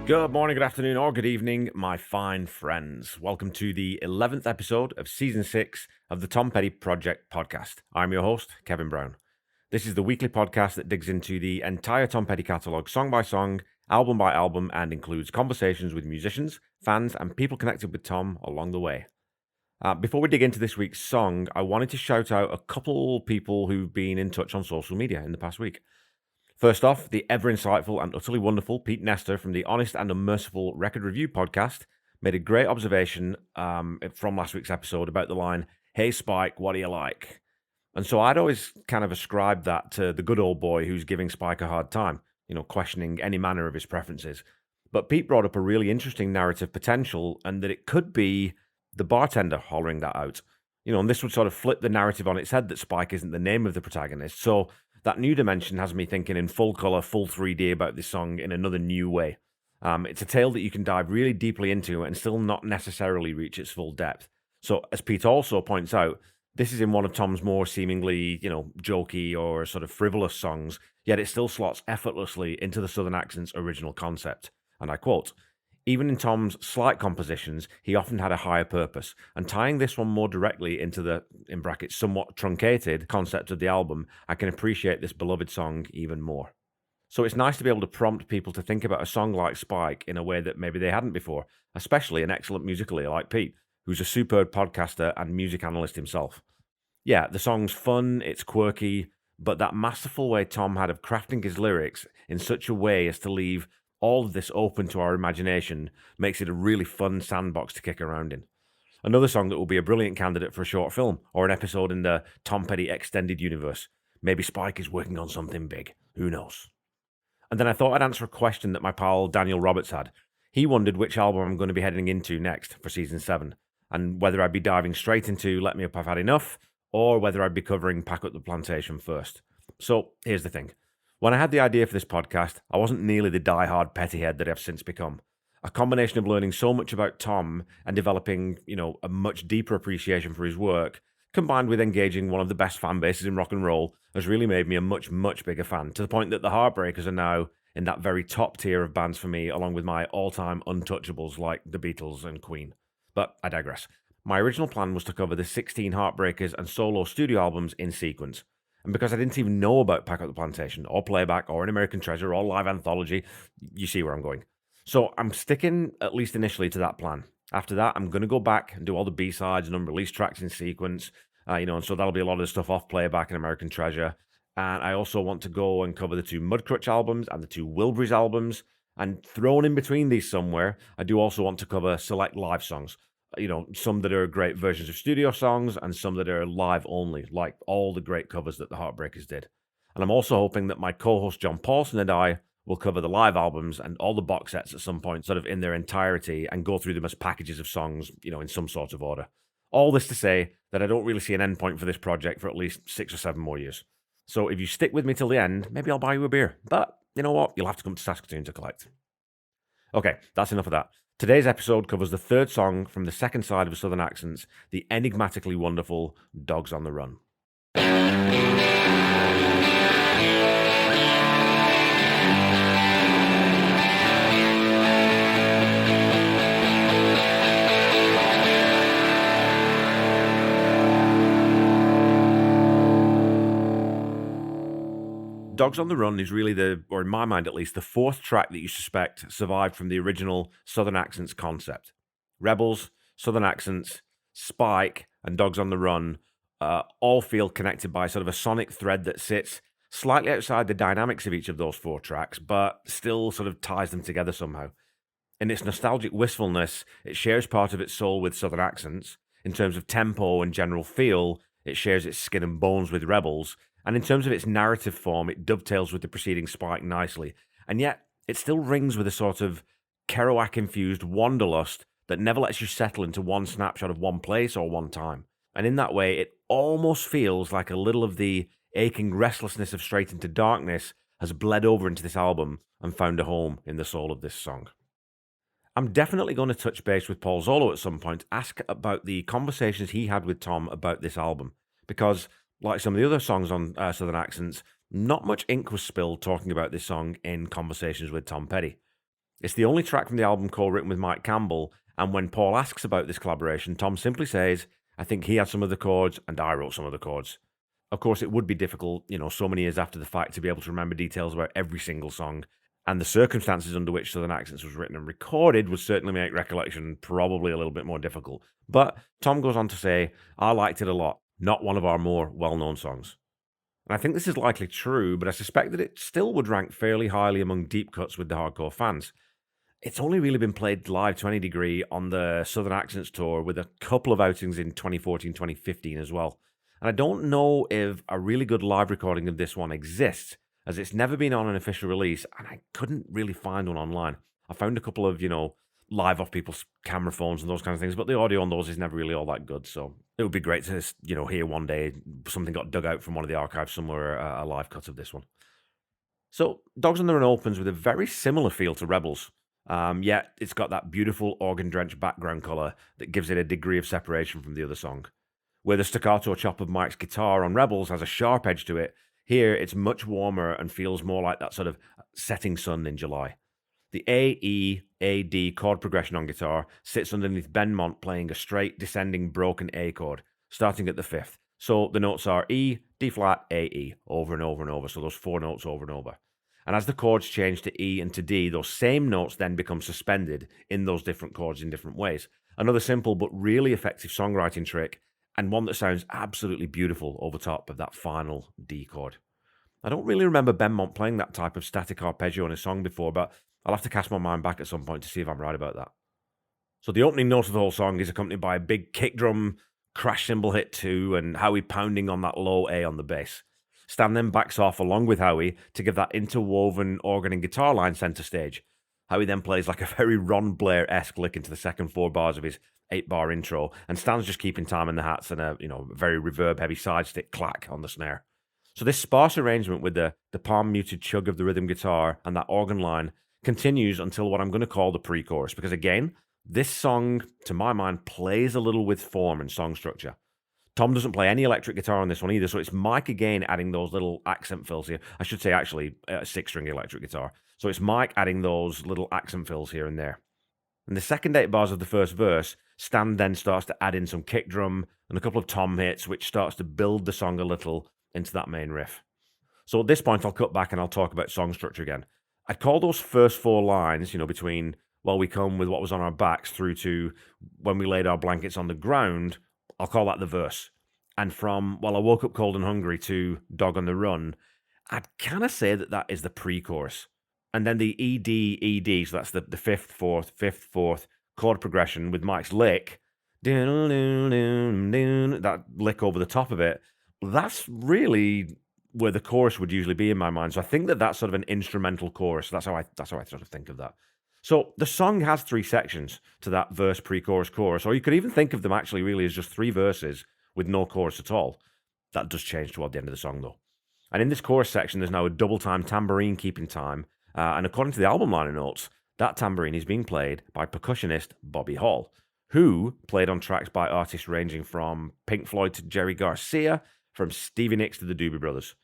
Good morning, good afternoon, or good evening, my fine friends. Welcome to the 11th episode of Season 6 of the Tom Petty Project podcast. I'm your host, Kevin Brown. This is the weekly podcast that digs into the entire Tom Petty catalogue, song by song, album by album, and includes conversations with musicians, fans, and people connected with Tom along the way. Before we dig into this week's song, I wanted to shout out a couple people who've been in touch on social media in the past week. First off, the ever insightful and utterly wonderful Pete Nestor from the Honest and Unmerciful Record Review podcast made a great observation from last week's episode about the line, "Hey Spike, what do you like?" And so I'd always kind of ascribed that to the good old boy who's giving Spike a hard time, questioning any manner of his preferences. But Pete brought up a really interesting narrative potential and that it could be the bartender hollering that out. And this would sort of flip the narrative on its head that Spike isn't the name of the protagonist. So that new dimension has me thinking in full color, full 3D about this song in another new way. It's a tale that you can dive really deeply into and still not necessarily reach its full depth. So, as Pete also points out, this is in one of Tom's more seemingly, jokey or sort of frivolous songs, yet it still slots effortlessly into the Southern accent's original concept. And I quote, "Even in Tom's slight compositions, he often had a higher purpose, and tying this one more directly into the, in brackets, somewhat truncated concept of the album, I can appreciate this beloved song even more." So it's nice to be able to prompt people to think about a song like Spike in a way that maybe they hadn't before, especially an excellent musical ear like Pete, who's a superb podcaster and music analyst himself. Yeah, the song's fun, it's quirky, but that masterful way Tom had of crafting his lyrics in such a way as to leave all of this open to our imagination makes it a really fun sandbox to kick around in. Another song that will be a brilliant candidate for a short film or an episode in the Tom Petty extended universe. Maybe Spike is working on something big. Who knows? And then I thought I'd answer a question that my pal Daniel Roberts had. He wondered which album I'm going to be heading into next for season 7, and whether I'd be diving straight into Let Me Up I've Had Enough, or whether I'd be covering Pack Up the Plantation first. So here's the thing. When I had the idea for this podcast, I wasn't nearly the die-hard pettyhead that I've since become. A combination of learning so much about Tom and developing, a much deeper appreciation for his work, combined with engaging one of the best fan bases in rock and roll, has really made me a much, much bigger fan, to the point that the Heartbreakers are now in that very top tier of bands for me, along with my all-time untouchables like the Beatles and Queen. But I digress. My original plan was to cover the 16 Heartbreakers and solo studio albums in sequence. And because I didn't even know about Pack Up the Plantation, or Playback, or An American Treasure, or Live Anthology, you see where I'm going. So I'm sticking, at least initially, to that plan. After that, I'm going to go back and do all the B-sides and unreleased tracks in sequence, and so that'll be a lot of the stuff off Playback and American Treasure. And I also want to go and cover the 2 Mudcrutch albums and the 2 Wilburys albums. And thrown in between these somewhere, I do also want to cover select live songs. Some that are great versions of studio songs and some that are live only, like all the great covers that the Heartbreakers did. And I'm also hoping that my co-host John Paulson and I will cover the live albums and all the box sets at some point, sort of in their entirety, and go through them as packages of songs, in some sort of order. All this to say that I don't really see an end point for this project for at least 6 or 7 more years. So if you stick with me till the end, maybe I'll buy you a beer. But you know what? You'll have to come to Saskatoon to collect. Okay, that's enough of that. Today's episode covers the 3rd song from the second side of Southern Accents, the enigmatically wonderful Dogs on the Run. Dogs on the Run is really or in my mind at least, the 4th track that you suspect survived from the original Southern Accents concept. Rebels, Southern Accents, Spike, and Dogs on the Run all feel connected by sort of a sonic thread that sits slightly outside the dynamics of each of those 4 tracks, but still sort of ties them together somehow. In its nostalgic wistfulness, it shares part of its soul with Southern Accents. In terms of tempo and general feel, it shares its skin and bones with Rebels. And in terms of its narrative form, it dovetails with the preceding Spike nicely. And yet, it still rings with a sort of Kerouac-infused wanderlust that never lets you settle into one snapshot of one place or one time. And in that way, it almost feels like a little of the aching restlessness of Straight Into Darkness has bled over into this album and found a home in the soul of this song. I'm definitely going to touch base with Paul Zollo at some point, ask about the conversations he had with Tom about this album, because like some of the other songs on Southern Accents, not much ink was spilled talking about this song in conversations with Tom Petty. It's the only track from the album co-written with Mike Campbell, and when Paul asks about this collaboration, Tom simply says, I think he had some of the chords and I wrote some of the chords. Of course, it would be difficult, so many years after the fact to be able to remember details about every single song, and the circumstances under which Southern Accents was written and recorded would certainly make recollection probably a little bit more difficult. But Tom goes on to say, I liked it a lot, not one of our more well-known songs. And I think this is likely true, but I suspect that it still would rank fairly highly among deep cuts with the hardcore fans. It's only really been played live to any degree on the Southern Accents tour with a couple of outings in 2014, 2015 as well. And I don't know if a really good live recording of this one exists, as it's never been on an official release, and I couldn't really find one online. I found a couple of, live off people's camera phones and those kind of things, but the audio on those is never really all that good. So it would be great to, hear one day something got dug out from one of the archives somewhere, a live cut of this one. So Dogs on the Run opens with a very similar feel to Rebels. Yet it's got that beautiful organ-drenched background color that gives it a degree of separation from the other song. Where the staccato chop of Mike's guitar on Rebels has a sharp edge to it, here it's much warmer and feels more like that sort of setting sun in July. The A-E-A-D chord progression on guitar sits underneath Benmont playing a straight descending broken A chord, starting at the fifth. So the notes are E, D flat, A, E, over and over and over. So those four notes over and over. And as the chords change to E and to D, those same notes then become suspended in those different chords in different ways. Another simple but really effective songwriting trick, and one that sounds absolutely beautiful over top of that final D chord. I don't really remember Benmont playing that type of static arpeggio in a song before, but I'll have to cast my mind back at some point to see if I'm right about that. So the opening note of the whole song is accompanied by a big kick drum, crash cymbal hit 2, and Howie pounding on that low A on the bass. Stan then backs off along with Howie to give that interwoven organ and guitar line center stage. Howie then plays like a very Ron Blair-esque lick into the second 4 bars of his 8-bar intro, and Stan's just keeping time in the hats and a very reverb-heavy side stick clack on the snare. So this sparse arrangement with the palm-muted chug of the rhythm guitar and that organ line continues until what I'm going to call the pre-chorus, because again, this song, to my mind, plays a little with form and song structure. Tom doesn't play any electric guitar on this one either, so it's Mike again adding those little accent fills here. I should say actually a 6-string electric guitar. So it's Mike adding those little accent fills here and there. In the second 8 bars of the first verse, Stan then starts to add in some kick drum and a couple of tom hits, which starts to build the song a little into that main riff. So at this point, I'll cut back and I'll talk about song structure again. I'd call those first 4 lines, between while we come with what was on our backs through to when we laid our blankets on the ground, I'll call that the verse. And from while I woke up cold and hungry to Dog on the Run, I'd kind of say that is the pre-chorus. And then the ED, so that's the 5th, 4th, 5th, 4th chord progression with Mike's lick, that lick over the top of it, that's really where the chorus would usually be in my mind. So I think that that's sort of an instrumental chorus. That's how I sort of think of that. So the song has 3 sections to that verse, pre-chorus, chorus, or you could even think of them actually really as just 3 verses with no chorus at all. That does change toward the end of the song though. And in this chorus section, there's now a double-time tambourine keeping time, and according to the album liner notes, that tambourine is being played by percussionist Bobby Hall, who played on tracks by artists ranging from Pink Floyd to Jerry Garcia, from Stevie Nicks to the Doobie Brothers.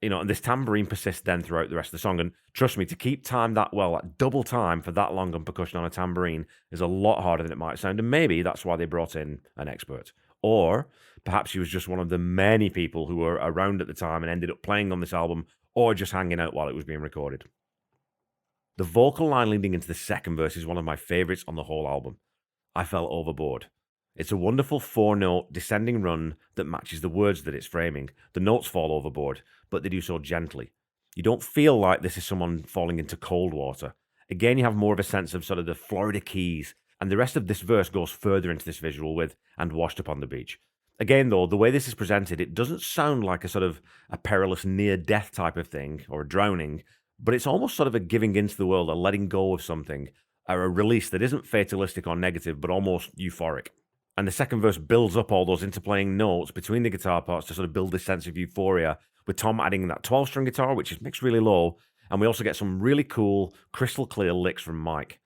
And this tambourine persists then throughout the rest of the song. And trust me, to keep time that well, at double time for that long on percussion on a tambourine is a lot harder than it might sound. And maybe that's why they brought in an expert. Or perhaps she was just one of the many people who were around at the time and ended up playing on this album or just hanging out while it was being recorded. The vocal line leading into the second verse is one of my favorites on the whole album. I fell overboard. It's a wonderful 4-note descending run that matches the words that it's framing. The notes fall overboard, but they do so gently. You don't feel like this is someone falling into cold water. Again, you have more of a sense of sort of the Florida Keys, and the rest of this verse goes further into this visual with "and washed upon the beach." Again, though, the way this is presented, it doesn't sound like a sort of a perilous near-death type of thing, or a drowning, but it's almost sort of a giving into the world, a letting go of something, or a release that isn't fatalistic or negative, but almost euphoric. And the second verse builds up all those interplaying notes between the guitar parts to sort of build this sense of euphoria, with Tom adding that 12-string guitar, which is mixed really low, and we also get some really cool, crystal clear licks from Mike.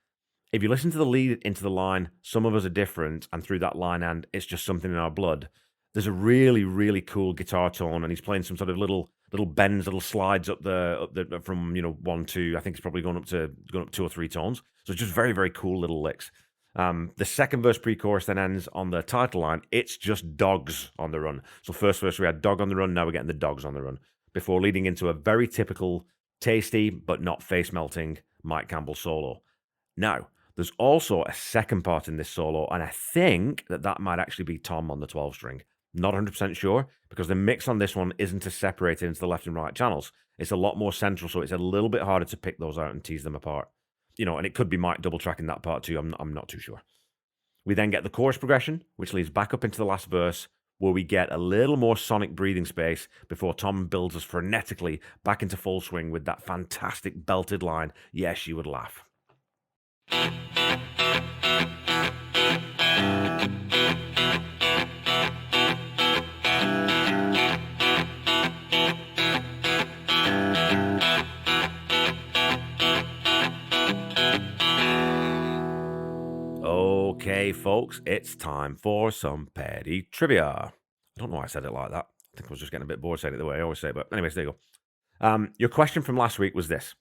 If you listen to the lead into the line, "Some of us are different," and through that line, "and it's just something in our blood," there's a really, really cool guitar tone, and he's playing some sort of little little bends, little slides up the from 1 2. I think it's probably going up 2 or 3 tones. So it's just very, very cool little licks. The second verse pre-chorus then ends on the title line. It's just dogs on the run. So first verse we had dog on the run. Now we're getting the dogs on the run before leading into a very typical, tasty but not face melting Mike Campbell solo. Now, there's also a second part in this solo, and I think that might actually be Tom on the 12 string. Not 100% sure, because the mix on this one isn't as separated into the left and right channels. It's a lot more central, so it's a little bit harder to pick those out and tease them apart. And it could be Mike double tracking that part too. I'm not too sure. We then get the chorus progression, which leads back up into the last verse, where we get a little more sonic breathing space before Tom builds us frenetically back into full swing with that fantastic belted line, "Yes, you would laugh." Okay, folks, it's time for some petty trivia. I don't know why I said it like that. I think I was just getting a bit bored saying it the way I always say it, but anyways, there you go. Your question from last week was this.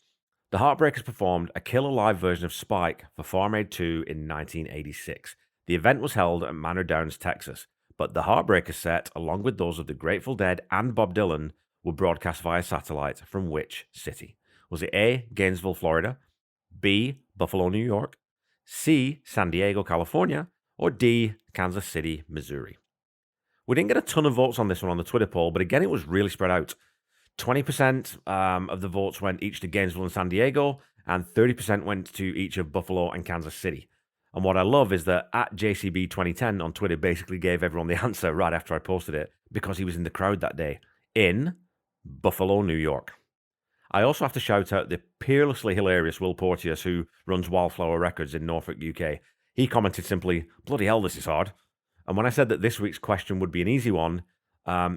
The Heartbreakers performed a killer live version of Spike for Farm Aid 2 in 1986. The event was held at Manor Downs, Texas, but the Heartbreakers set, along with those of the Grateful Dead and Bob Dylan, were broadcast via satellite from which city? Was it A, Gainesville, Florida, B, Buffalo, New York, C, San Diego, California, or D, Kansas City, Missouri? We didn't get a ton of votes on this one on the Twitter poll, but again, it was really spread out. 20% of the votes went each to Gainesville and San Diego, and 30% went to each of Buffalo and Kansas City. And what I love is that at JCB2010 on Twitter basically gave everyone the answer right after I posted it, because he was in the crowd that day in Buffalo, New York. I also have to shout out the peerlessly hilarious Will Porteous, who runs Wildflower Records in Norfolk, UK. He commented simply, "Bloody hell, this is hard." And when I said that this week's question would be an easy one,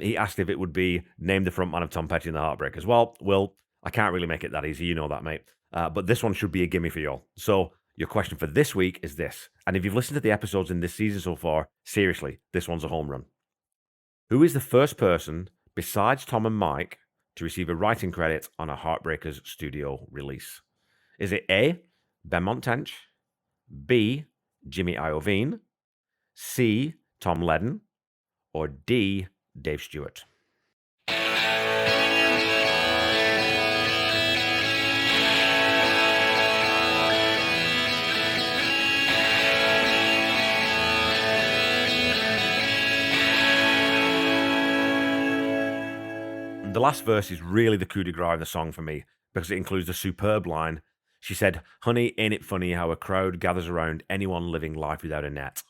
he asked if it would be name the frontman of Tom Petty and the Heartbreakers. Well, Will, I can't really make it that easy. You know that, mate. But this one should be a gimme for y'all. So your question for this week is this. And if you've listened to the episodes in this season so far, seriously, this one's a home run. Who is the first person besides Tom and Mike to receive a writing credit on a Heartbreakers studio release? Is it A, Benmont Tench, B, Jimmy Iovine, C, Tom Ledden, or D, Dave Stewart? The last verse is really the coup de grace of the song for me, because it includes the superb line. She said, "Honey, ain't it funny how a crowd gathers around anyone living life without a net?"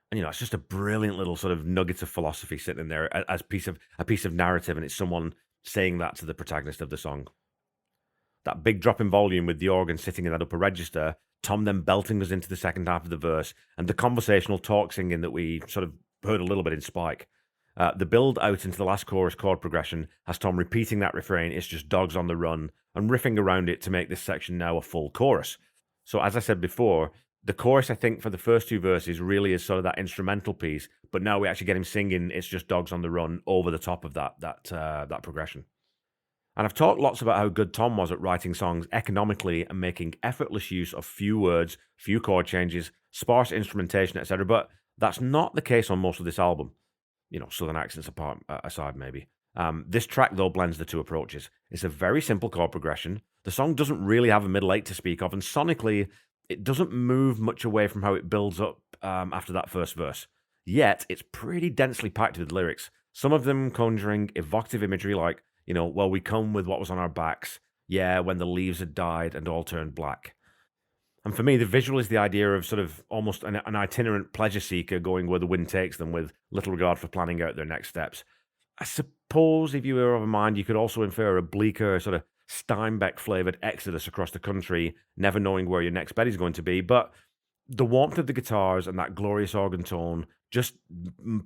And it's just a brilliant little sort of nugget of philosophy sitting in there as a piece of narrative, and it's someone saying that to the protagonist of the song. That big drop in volume with the organ sitting in that upper register, Tom then belting us into the second half of the verse, and the conversational talk singing that we sort of heard a little bit in Spike. The build out into the last chorus chord progression has Tom repeating that refrain, "It's just dogs on the run," and riffing around it to make this section now a full chorus. So as I said before, the chorus, I think, for the first two verses really is sort of that instrumental piece, but now we actually get him singing "It's just dogs on the run" over the top of that progression. And I've talked lots about how good Tom was at writing songs economically and making effortless use of few words, few chord changes, sparse instrumentation, etc. But that's not the case on most of this album. Southern accents aside, maybe. This track, though, blends the two approaches. It's a very simple chord progression. The song doesn't really have a middle eight to speak of, and sonically, it doesn't move much away from how it builds up after that first verse. Yet, it's pretty densely packed with lyrics, some of them conjuring evocative imagery like, well, we come with what was on our backs, yeah, when the leaves had died and all turned black. And for me, the visual is the idea of sort of almost an itinerant pleasure seeker going where the wind takes them with little regard for planning out their next steps. I suppose if you were of a mind, you could also infer a bleaker, sort of Steinbeck-flavoured exodus across the country, never knowing where your next bed is going to be. But the warmth of the guitars and that glorious organ tone just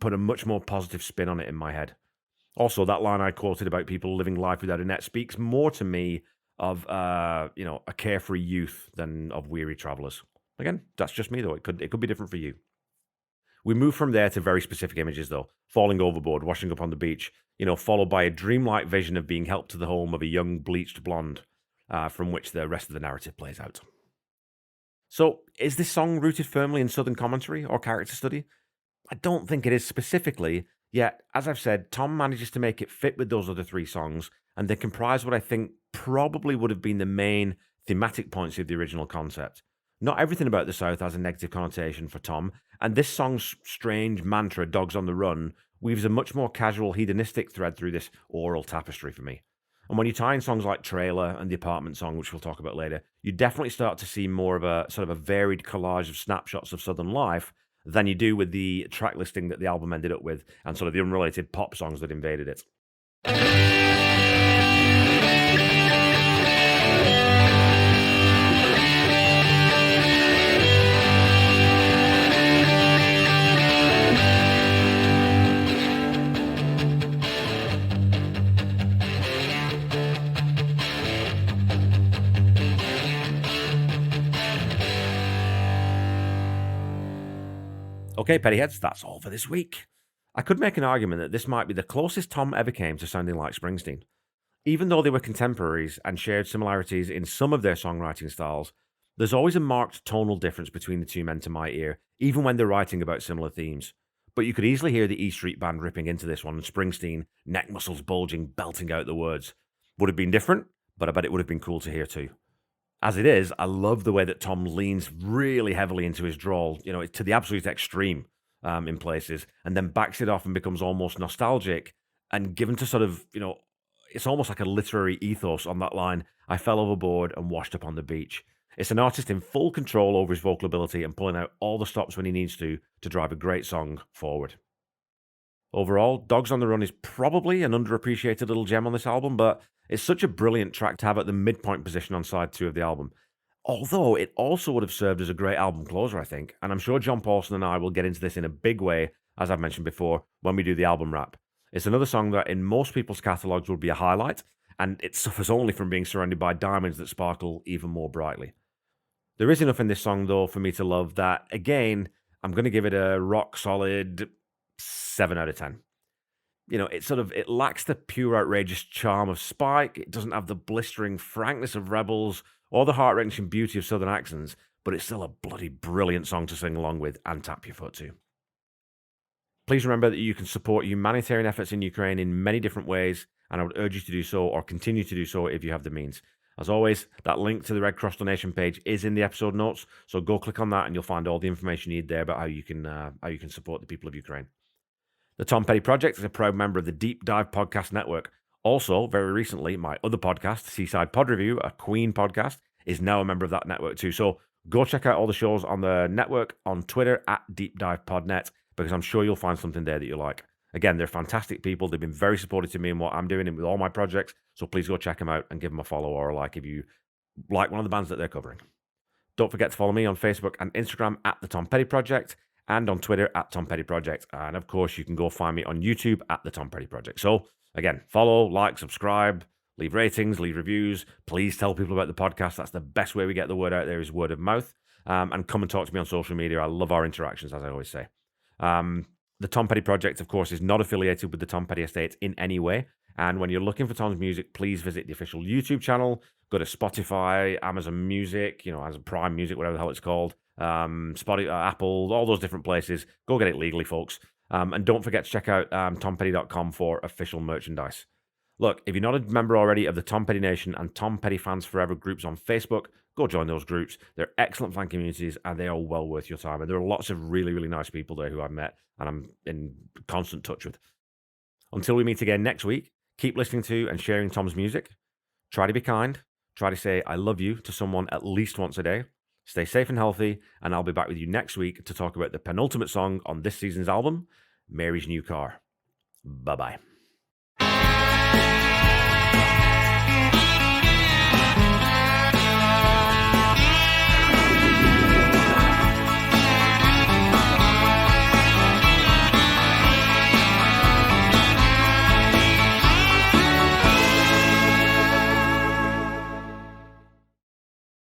put a much more positive spin on it in my head. Also, that line I quoted about people living life without a net speaks more to me of a carefree youth than of weary travelers. Again, that's just me though. It could be different for you. We move from there to very specific images, though: falling overboard, washing up on the beach, followed by a dreamlike vision of being helped to the home of a young bleached blonde, from which the rest of the narrative plays out. So, is this song rooted firmly in Southern commentary or character study? I don't think it is specifically, yet, as I've said, Tom manages to make it fit with those other three songs, and they comprise what I think probably would have been the main thematic points of the original concept. Not everything about the South has a negative connotation for Tom, and this song's strange mantra, Dogs on the Run, weaves a much more casual, hedonistic thread through this oral tapestry for me. And when you tie in songs like Trailer and the Apartment Song, which we'll talk about later, you definitely start to see more of a sort of a varied collage of snapshots of Southern life than you do with the track listing that the album ended up with and sort of the unrelated pop songs that invaded it. Okay, Pettyheads, that's all for this week. I could make an argument that this might be the closest Tom ever came to sounding like Springsteen. Even though they were contemporaries and shared similarities in some of their songwriting styles, there's always a marked tonal difference between the two men to my ear, even when they're writing about similar themes. But you could easily hear the E Street Band ripping into this one and Springsteen, neck muscles bulging, belting out the words. Would have been different, but I bet it would have been cool to hear too. As it is, I love the way that Tom leans really heavily into his drawl, to the absolute extreme in places, and then backs it off and becomes almost nostalgic and given to sort of, it's almost like a literary ethos on that line, I fell overboard and washed up on the beach. It's an artist in full control over his vocal ability and pulling out all the stops when he needs to drive a great song forward. Overall, Dogs on the Run is probably an underappreciated little gem on this album, but it's such a brilliant track to have at the midpoint position on side 2 of the album. Although it also would have served as a great album closer, I think, and I'm sure John Paulson and I will get into this in a big way, as I've mentioned before, when we do the album wrap. It's another song that in most people's catalogues would be a highlight, and it suffers only from being surrounded by diamonds that sparkle even more brightly. There is enough in this song, though, for me to love that, again, I'm going to give it a rock solid 7 out of 10. It lacks the pure outrageous charm of Spike. It doesn't have the blistering frankness of Rebels or the heart-wrenching beauty of Southern accents, but it's still a bloody brilliant song to sing along with and tap your foot to. Please remember that you can support humanitarian efforts in Ukraine in many different ways, and I would urge you to do so or continue to do so if you have the means. As always, that link to the Red Cross donation page is in the episode notes, so go click on that and you'll find all the information you need there about how you can support the people of Ukraine. The Tom Petty Project is a proud member of the Deep Dive Podcast Network. Also, very recently, my other podcast, Seaside Pod Review, a Queen podcast, is now a member of that network too. So go check out all the shows on the network on Twitter at DeepDivePodNet, because I'm sure you'll find something there that you like. Again, they're fantastic people. They've been very supportive to me in what I'm doing and with all my projects. So please go check them out and give them a follow or a like if you like one of the bands that they're covering. Don't forget to follow me on Facebook and Instagram at The Tom Petty Project, and on Twitter at Tom Petty Project. And of course, you can go find me on YouTube at The Tom Petty Project. So again, follow, like, subscribe, leave ratings, leave reviews. Please tell people about the podcast. That's the best way we get the word out there, is word of mouth. And come and talk to me on social media. I love our interactions, as I always say. The Tom Petty Project, of course, is not affiliated with the Tom Petty Estate in any way. And when you're looking for Tom's music, please visit the official YouTube channel. Go to Spotify, Amazon Music, Amazon Prime Music, whatever the hell it's called. Spotify, Apple, all those different places. Go get it legally, folks. And don't forget to check out tompetty.com for official merchandise. Look, if you're not a member already of the Tom Petty Nation and Tom Petty Fans Forever groups on Facebook, go join those groups. They're excellent fan communities and they are well worth your time. And there are lots of really, really nice people there who I've met and I'm in constant touch with. Until we meet again next week, keep listening to and sharing Tom's music. Try to be kind. Try to say I love you to someone at least once a day. Stay safe and healthy, and I'll be back with you next week to talk about the penultimate song on this season's album, Mary's New Car. Bye-bye.